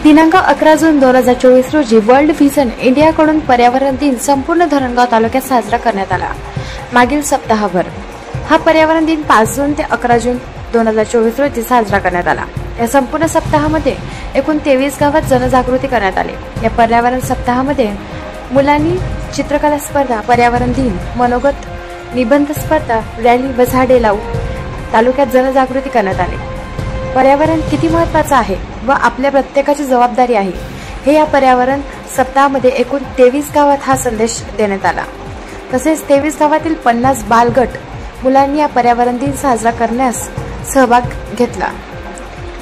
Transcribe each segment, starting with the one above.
दिनांक 11 जून 2024 रोजी world vision इंडियाकडून पर्यावरण दिन संपूर्ण धरणगाव तालुक्यात साजरा करण्यात आला। मागील सप्ताहभर हा पर्यावरण दिन 5 जून ते 11 जून 2024 रोजी साजरा करण्यात आला। या संपूर्ण सप्ताहामध्ये एकूण 23 गावात जनजागृती करण्यात आली। या पर्यावरण सप्ताहामध्ये मुलांनी चित्रकला स्पर्धा, पर्यावरण दिन, मनोगत, निबंध स्पर्धा, रॅली व झाडे लावून तालुक्यात जनजागृती करण्यात आली। पर्यावरण किती महत्त्वाचं आहे व आपल्या प्रत्येकाची जबाबदारी आहे हे या पर्यावरण सप्ताहामध्ये एकूण 23 गावात हा संदेश देण्यात आला। तसेच 23 गावातील 50 बालगट मुलांनी या पर्यावरण दिन साजरा करण्यास सहभाग घेतला।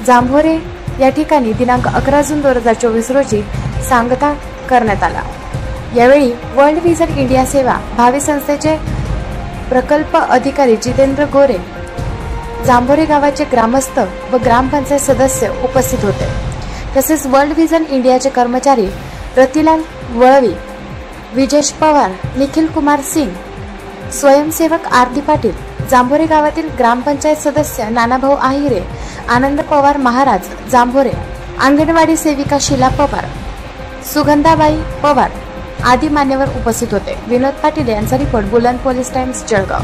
जांभोरे या ठिकाणी दिनांक 11 जून 2024 रोजी सांगता करण्यात आला। यावेळी वर्ल्ड व्हिजन इंडिया सेवा भावी संस्थेचे प्रकल्प अधिकारी जितेंद्र गोरे, जांभोरे गावाचे ग्रामस्थ व ग्रामपंचायत सदस्य उपस्थित होते। तसेच वर्ल्ड व्हिजन इंडियाचे कर्मचारी रतिलाल वळवी, विजेश पवार, निखिल कुमार सिंग, स्वयंसेवक आरती पाटील, जांभोरे गावातील ग्रामपंचायत सदस्य नानाभाऊ आहिरे, आनंद पवार महाराज जांभोरे, अंगणवाडी सेविका शीला पवार, सुगंधाबाई पवार आदी मान्यवर उपस्थित होते। विनोद पाटील यांचा रिपोर्ट बुलंद पोलीस टाइम्स जळगाव।